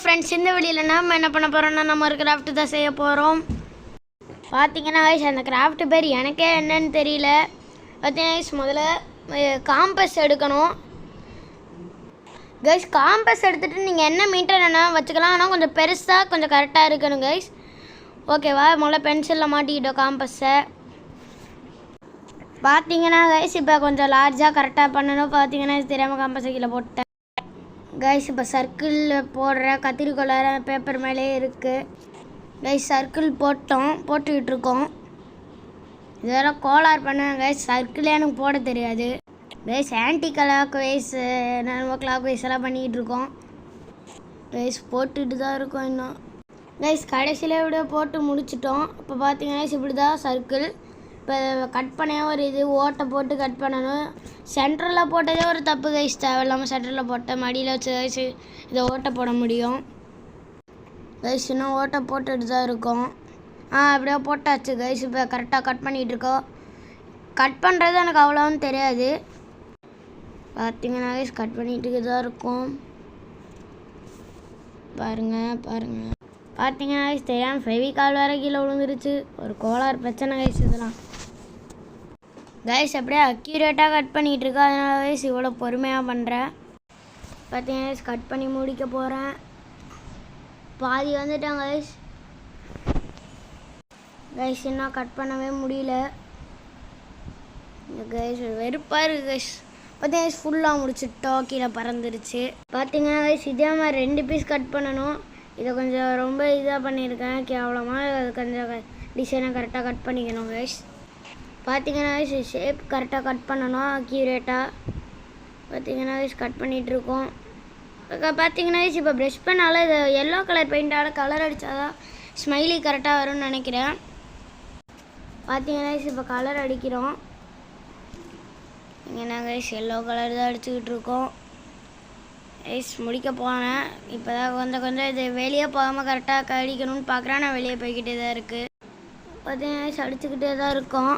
Friends, இந்த வீடியோவில் நம்ம என்ன பண்ண போகிறோம்னா நம்ம ஒரு கிராஃப்ட் தான் செய்ய போகிறோம். பார்த்தீங்கன்னா அந்த கிராஃப்ட் பேர் எனக்கே என்னன்னு தெரியல. பார்த்தீங்கன்னா முதல்ல காம்பஸ் எடுக்கணும் கைஸ். காம்பஸ் எடுத்துகிட்டு நீங்கள் என்ன மீட்டர் என்ன வச்சுக்கலாம், ஆனால் கொஞ்சம் பெருசாக கொஞ்சம் கரெக்டாக இருக்கணும் கைஸ். ஓகேவா? முதல்ல பென்சிலில் மாட்டிக்கிட்டோம் காம்பஸை. பார்த்தீங்கன்னா கைஸ் இப்போ கொஞ்சம் லார்ஜாக கரெக்டாக பண்ணணும். பார்த்தீங்கன்னா தெரியாமல் காம்பஸை கீழே போட்டேன் கைஸ். இப்போ சர்க்கிளில் போடுற கத்திரிக்கோளார பேப்பர் மேலே இருக்குது கைஸ். சர்க்கிள் போட்டுக்கிட்டு இருக்கோம். இதெல்லாம் கோளாறு பண்ணேன் கைஸ். சர்க்கிளே எனக்கு போட தெரியாது கைஸ். ஆன்டி கிளாக் வைஸ் நம்ம கிளாக் வைஸ் எல்லாம் பண்ணிக்கிட்டு இருக்கோம் கைஸ். போட்டுக்கிட்டு தான் இருக்கோம் இன்னும் கைஸ். கடைசியில் இப்படியே போட்டு முடிச்சிட்டோம். இப்போ பார்த்தீங்கன்னா இப்படி தான் சர்க்கிள். இப்போ கட் பண்ண ஒரு இது ஓட்டை போட்டு கட் பண்ணணும். சென்டரில் போட்டதே ஒரு தப்பு கைஸ். தேவையில்லாமல் சென்டரில் போட்ட மடியில் வச்சு கைஸ் இதை ஓட்டை போட முடியும் கைஸ். இன்னும் ஓட்டை போட்டுட்டு தான் இருக்கோம். அப்படியே போட்டாச்சு கைஸ். இப்போ கரெக்டாக கட் பண்ணிகிட்டு இருக்கோம். கட் பண்ணுறது எனக்கு அவ்வளோவும் தெரியாது. பார்த்தீங்கன்னா கைஸ் கட் பண்ணிகிட்டு தான் இருக்கும். பாருங்கள் பார்த்தீங்கன்னா கைஸ் தெரியாமல் ஃபெவிகால் வேறு கீழே விழுந்துருச்சு. ஒரு கோளாறு பிரச்சனை கைஸ் இதெல்லாம் கைஸ். அப்படியே அக்யூரேட்டாக கட் பண்ணிகிட்டு இருக்கோம். அதனால கைஸ் இவ்வளோ பொறுமையாக பண்ணுறேன். பார்த்தீங்கன்னா கைஸ் கட் பண்ணி முடிக்க போகிறேன். பாதி வந்துட்டாங்க கைஸ். இன்னும் கட் பண்ணவே முடியல கைஸ். வெறுப்பாக இருக்குது கைஸ். பார்த்தீங்கன்னா கைஸ் ஃபுல்லாக முடிச்சுட்டோம். கீழே பறந்துருச்சு. பார்த்தீங்கன்னா கைஸ் இதே மாதிரி 2 பீஸ் கட் பண்ணணும். இதை கொஞ்சம் ரொம்ப இதாக பண்ணியிருக்கேன் கேவலமாக. அது கொஞ்சம் டிசைனை கரெக்டாக கட் பண்ணிக்கணும் கைஸ். பார்த்தீங்கன்னா ஷேப் கரெக்டாக கட் பண்ணணும் அக்யூரேட்டாக. பார்த்தீங்கன்னா கட் பண்ணிகிட்ருக்கோம். பார்த்தீங்கன்னா இப்போ ப்ரெஷ் பண்ணால் இதை எல்லோ கலர் பெயிண்டால் கலர் அடித்தாதான் ஸ்மைலி கரெக்டாக வரும்னு நினைக்கிறேன். பார்த்தீங்கன்னா இப்போ கலர் அடிக்கிறோம். இங்கே நாங்கள் எல்லோ கலர் தான் அடிச்சுக்கிட்டு இருக்கோம் ஐஸ். முடிக்க போனேன். இப்போ தான் கொஞ்சம் இது வெளியே போகாமல் கரெக்டாக அடிக்கணும்னு பார்க்குறேன். நான் வெளியே போய்கிட்டே தான் இருக்குது. பார்த்தீங்கன்னா அடிச்சுக்கிட்டே தான் இருக்கோம்.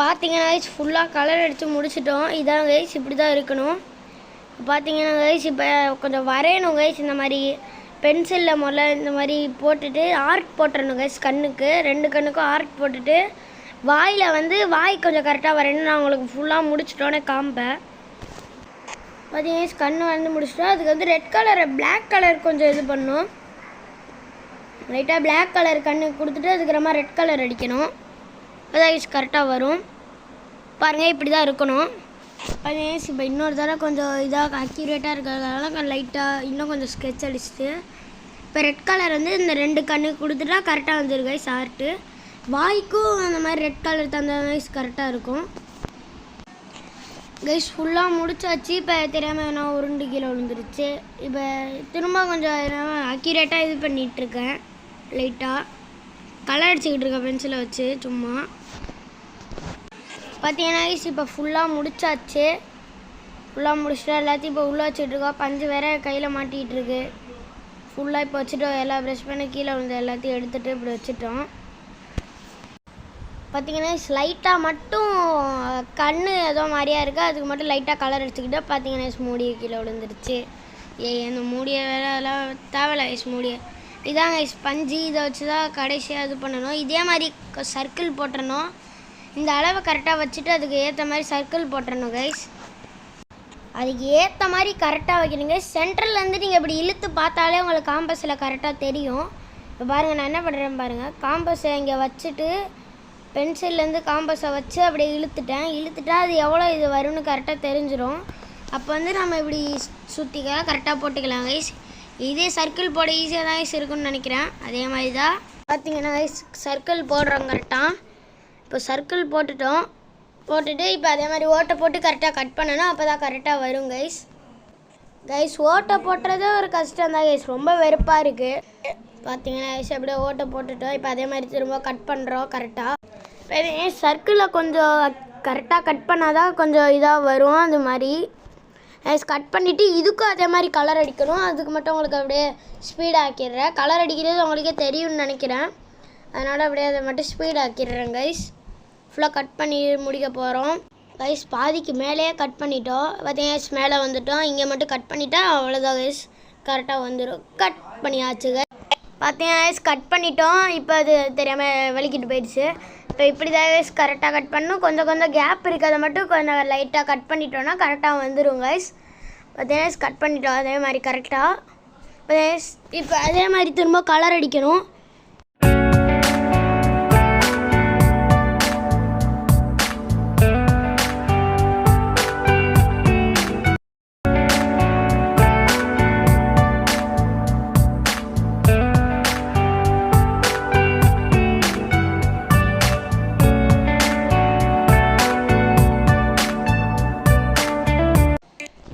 பார்த்தீங்கன்னா கைஸ் ஃபுல்லாக கலர் அடித்து முடிச்சிட்டோம். இதான் கைஸ் இப்படி தான் இருக்கணும். பார்த்தீங்கன்னா கைஸ் இப்போ கொஞ்சம் வரையணும் கைஸ். இந்த மாதிரி பென்சிலில் முதல்ல இந்த மாதிரி போட்டுட்டு ஆர்ட் போட்டுறணும் கைஸ். கண்ணுக்கு 2 கண்ணுக்கும் ஆர்ட் போட்டுட்டு வாய் கொஞ்சம் கரெக்டாக வரையணும். நான் உங்களுக்கு ஃபுல்லாக முடிச்சிட்டோன்னே காம்பேன். பார்த்தீங்கன்னா கண் முடிச்சிட்டோம். அதுக்கு ரெட் கலரை பிளாக் கலர் கொஞ்சம் இது பண்ணணும். லைட்டாக பிளாக் கலர் கண்ணுக்கு கொடுத்துட்டு அதுக்கப்புறமா ரெட் கலர் அடிக்கணும். அதான் கரெக்டாக வரும். பாருங்கள் இப்படி தான் இருக்கணும். பார்த்தீங்கன்னா இப்போ இன்னொரு தடவை கொஞ்சம் இதாக அக்யூரேட்டாக இருக்கிறதுனால லைட்டாக இன்னும் கொஞ்சம் ஸ்கெட்ச் அடிச்சுட்டு இப்போ ரெட் கலர் இந்த 2 கண்ணுக்கு கொடுத்துட்டா கரெக்டாக வந்துருக்கு கைஸ். ஆர்ட்டு வாய்க்கும் அந்த மாதிரி ரெட் கலர் தந்த கைஸ் கரெக்டாக இருக்கும் கைஸ். ஃபுல்லாக முடிச்சாச்சு. இப்போ தெரியாமல் என்ன உருண்டு கீழே விழுந்துருச்சு. இப்போ திரும்ப கொஞ்சம் அக்யூரேட்டாக இது பண்ணிகிட்ருக்கேன். லைட்டாக கலர் அடிச்சுக்கிட்டு இருக்கேன் பென்சிலை வச்சு சும்மா. பார்த்தீங்கன்னா இப்போ ஃபுல்லாக முடிச்சாச்சு. ஃபுல்லாக முடிச்சுட்டா எல்லாத்தையும் இப்போ உள்ளே வச்சுட்ருக்கோம். பஞ்சு வேறு கையில் மாட்டிகிட்டு இருக்கு. ஃபுல்லாக இப்போ வச்சுட்டோம். எல்லா ப்ரெஷ் பண்ணி கீழே வந்து எல்லாத்தையும் எடுத்துகிட்டு இப்படி வச்சுட்டோம். பார்த்தீங்கன்னா லைட்டாக மட்டும் கண் ஏதோ மாதிரியா இருக்குது. அதுக்கு மட்டும் லைட்டாக கலர் அடிச்சுக்கிட்டா பார்த்தீங்கன்னா மூடியை கீழே விழுந்துருச்சு. அந்த மூடியை வேறு அதெல்லாம் தேவையில்ல மூடியை. இதாங்க பஞ்சு இதை வச்சு தான் கடைசியாக இது பண்ணணும். இதே மாதிரி சர்க்கிள் போட்டுறணும். இந்த அளவை கரெக்டாக வச்சுட்டு அதுக்கு ஏற்ற மாதிரி சர்க்கிள் போட்டுறணும் கைஸ். அதுக்கு ஏற்ற மாதிரி கரெக்டாக வைக்கணுங்க. சென்டர்லேருந்து நீங்கள் இப்படி இழுத்து பார்த்தாலே உங்களுக்கு காம்பஸில் கரெக்டாக தெரியும். இப்போ பாருங்கள் நான் என்ன பண்ணுறேன் பாருங்கள். காம்பஸை இங்கே வச்சுட்டு பென்சில்லேருந்து காம்பஸை வச்சு அப்படியே இழுத்துட்டா அது எவ்வளோ இது வரும்னு கரெக்டாக தெரிஞ்சிடும். அப்போ நம்ம இப்படி சுற்றிக்கலாம் கரெக்டாக போட்டுக்கலாம் கைஸ். இதே சர்க்கிள் போட ஈஸியாக தான் கைஸ் இருக்குன்னு நினைக்கிறேன். அதே மாதிரி தான் பார்த்தீங்கன்னா கைஸ் சர்க்கிள் போடுறோம் கரெக்டாக. இப்போ சர்க்கிள் போட்டுட்டு இப்போ அதே மாதிரி ஓட்டை போட்டு கரெக்டாக கட் பண்ணணும். அப்போ தான் கரெக்டாக வரும் கைஸ். கைஸ் ஓட்டை போட்டுறதே ஒரு கஷ்டம் தான் கைஸ், ரொம்ப வெறுப்பாக இருக்குது. பார்த்தீங்கன்னா கைஸ் அப்படியே ஓட்டை போட்டுட்டோம். இப்போ அதே மாதிரி திரும்ப கட் பண்ணுறோம் கரெக்டாக. இப்போ சர்க்கிளில் கொஞ்சம் கரெக்டாக கட் பண்ணால் தான் கொஞ்சம் இதாக வரும். அது மாதிரி கைஸ் கட் பண்ணிவிட்டு இதுக்கும் அதே மாதிரி கலர் அடிக்கணும். அதுக்கு மட்டும் உங்களுக்கு அப்படியே ஸ்பீட் ஆக்கிடுறேன். கலர் அடிக்கிறது உங்களுக்கே தெரியும்னு நினைக்கிறேன், அதனால் அப்படியே அதை மட்டும் ஸ்பீட் ஆக்கிடுறேன் கைஸ். ஃபுல்லாக கட் பண்ணி முடிக்க போகிறோம் கைஸ். பாதிக்கு மேலேயே கட் பண்ணிட்டோம். பார்த்தீங்கன்னா மேலே வந்துட்டோம். இங்கே மட்டும் கட் பண்ணிட்டா அவ்வளோதான் கைஸ், கரெக்டாக வந்துடும். கட் பண்ணியாச்சு கைஸ். பார்த்தீங்கன்னா கைஸ் கட் பண்ணிட்டோம். இப்போ அது தெரியாமல் வலிக்கிட்டு போயிடுச்சு. இப்போ இப்படி தான் கைஸ் கரெக்டாக கட் பண்ணணும். கொஞ்சம் கொஞ்சம் கேப் இருக்கிறத மட்டும் கொஞ்சம் லைட்டாக கட் பண்ணிட்டோன்னா கரெக்டாக வந்துடும் கைஸ். பார்த்தீங்கன்னா கட் பண்ணிட்டோம் அதே மாதிரி கரெக்டாக. இப்போ அதே மாதிரி திரும்ப கலர் அடிக்கணும்.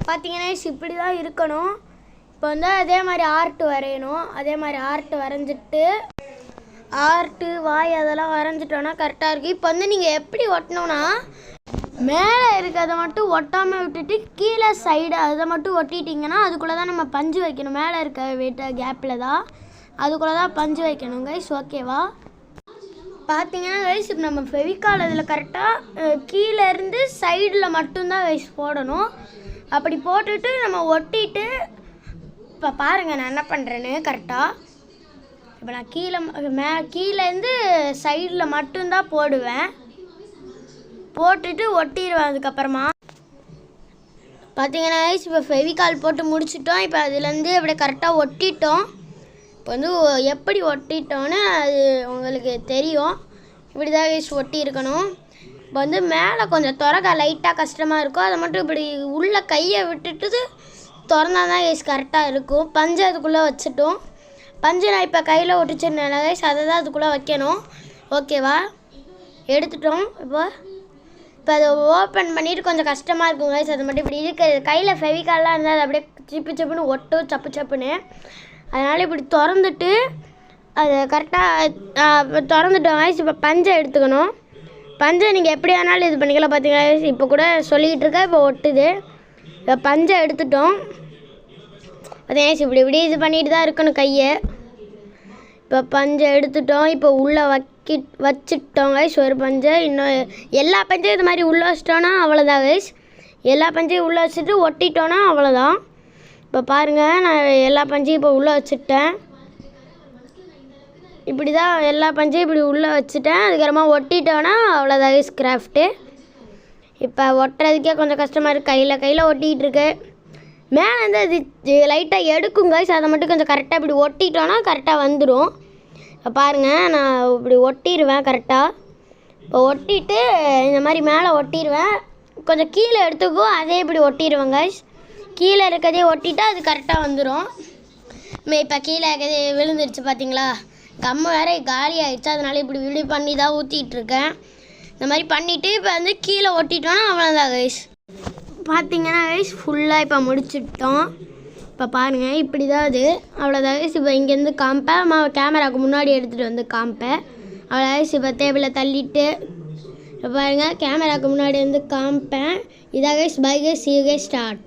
பார்த்தீங்கன்னா இப்படி தான் இருக்கணும். இப்போ வந்து அதே மாதிரி ஆர்ட் வரையணும். அதே மாதிரி ஆர்ட் வரைஞ்சிட்டு ஆர்ட்டு வாய் அதெல்லாம் வரைஞ்சிட்டோன்னா கரெக்டாக இருக்குது. இப்போ வந்து நீங்கள் எப்படி ஒட்டணும்னா மேலே இருக்கிறத மட்டும் ஒட்டாமல் விட்டுட்டு கீழே சைடு அதை மட்டும் ஒட்டிட்டிங்கன்னா அதுக்குள்ளே தான் நம்ம பஞ்சு வைக்கணும். மேலே இருக்க வெட்ட கேப்பில் தான் அதுக்குள்ளே தான் பஞ்சு வைக்கணும் கைஸ், ஓகேவா? பார்த்தீங்கன்னா கைஸ் இப்போ நம்ம ஃபெவிகால் அதில் கரெக்டாக கீழேருந்து சைடில் மட்டும்தான் கைஸ் போடணும். அப்படி போட்டுட்டு நம்ம ஒட்டிட்டு இப்போ பாருங்கள் நான் என்ன பண்ணுறேன்னு கரெக்டாக. இப்போ நான் கீழேருந்து சைடில் மட்டும்தான் போடுவேன். போட்டுட்டு ஒட்டிடுவேன். அதுக்கப்புறமா பார்த்தீங்கன்னா இப்போ ஃபெவிகால் போட்டு முடிச்சிட்டோம். இப்போ அதுலேருந்து அப்படியே கரெக்டாக ஒட்டிட்டோம். இப்போ வந்து எப்படி ஒட்டிட்டோன்னு அது உங்களுக்கு தெரியும். இப்படி தான் கைஸ் ஒட்டி இருக்கணும். இப்போ வந்து மேலே கொஞ்சம் திறக்க லைட்டாக கஷ்டமாக இருக்கும். அதை மட்டும் இப்படி உள்ளே கையை விட்டுட்டு திறந்தா தான் கைஸ் கரெக்டாக இருக்கும். பஞ்சு அதுக்குள்ளே வச்சுட்டோம். பஞ்சு நான் இப்போ கையில் ஒட்டிச்சிருந்தேன் கைஸ், அதை தான் அதுக்குள்ளே வைக்கணும், ஓகேவா? எடுத்துட்டோம். இப்போ அதை ஓப்பன் பண்ணிவிட்டு கொஞ்சம் கஷ்டமாக இருக்கும் கைஸ். அது மட்டும் இப்படி இருக்க கையில் ஃபெவிகால்லாம் இருந்தால் அது அப்படியே சிப்பு சிப்புன்னு ஒட்டும் சப்பு சப்புன்னு. அதனால் இப்படி திறந்துட்டு அதை கரெக்டாக திறந்துட்டோம் கைஸ். இப்போ பஞ்சை எடுத்துக்கணும். பஞ்சை நீங்கள் எப்படி வேணாலும் இது பண்ணிக்கலாம். பார்த்தீங்கன்னா இப்போ கூட சொல்லிக்கிட்டு இருக்கேன், இப்போ ஒட்டுது. இப்போ பஞ்சை எடுத்துட்டோம். பார்த்தீங்கன்னா இப்படி இது பண்ணிட்டு தான் இருக்கணும் கையை. இப்போ பஞ்சை எடுத்துட்டோம். இப்போ உள்ளே வச்சிட்டோம் கைஸ் ஒரு பஞ்சை. இன்னும் எல்லா பஞ்சையும் இது மாதிரி உள்ளே வச்சிட்டோன்னா அவ்வளோதான் கைஸ். எல்லா பஞ்சையும் உள்ளே வச்சுட்டு ஒட்டிட்டோன்னா அவ்வளோதான். இப்போ பாருங்கள் நான் எல்லா பஞ்சையும் இப்போ உள்ளே வச்சுட்டேன். இப்படி தான் எல்லா பஞ்சையும் இப்படி உள்ளே வச்சுட்டேன். அதுக்கப்புறமா ஒட்டிட்டோன்னா அவ்வளோதான் கைஸ் கிராஃப்ட்டு. இப்போ ஒட்டுறதுக்கே கொஞ்சம் கஷ்டமாக இருக்குது. கையில் ஒட்டிகிட்டு இருக்கு. மேலே வந்து அது லைட்டாக எடுக்கும் கைஸ். அதை மட்டும் கொஞ்சம் கரெக்டாக இப்படி ஒட்டிட்டோன்னா கரெக்டாக வந்துடும். இப்போ பாருங்கள் நான் இப்படி ஒட்டிடுவேன் கரெக்டாக. இப்போ ஒட்டிட்டு இந்த மாதிரி மேலே ஒட்டிடுவேன். கொஞ்சம் கீழே எடுத்துக்கும் அதே இப்படி ஒட்டிடுவேன் கைஸ். கீழே இருக்கிறதே ஒட்டிட்டா அது கரெக்டாக வந்துடும். இப்போ கீழே இருக்கிறதே விழுந்துருச்சு பார்த்தீங்களா? கம்மு வேறு காலி ஆகிடுச்சு, அதனால இப்படி பண்ணி தான் ஊற்றிட்டுருக்கேன். இந்த மாதிரி பண்ணிவிட்டு இப்போ வந்து கீழே ஒட்டிட்டோன்னா அவ்வளோதான் கைஸ். பார்த்தீங்கன்னா கைஸ் ஃபுல்லாக இப்போ முடிச்சிட்டோம். இப்போ பாருங்கள் இப்படி தான் அது, அவ்வளோதான் கைஸ். இப்போ இங்கேருந்து காமிப்பேன், கேமராவுக்கு முன்னாடி எடுத்துகிட்டு வந்து காமிப்பேன். அவ்வளோ கைஸ். இப்போ டேபிளில் தள்ளிட்டு இப்போ பாருங்கள் கேமராவுக்கு முன்னாடி வந்து காமிப்பேன். இதாக guys. Bye guys, see you guys, start.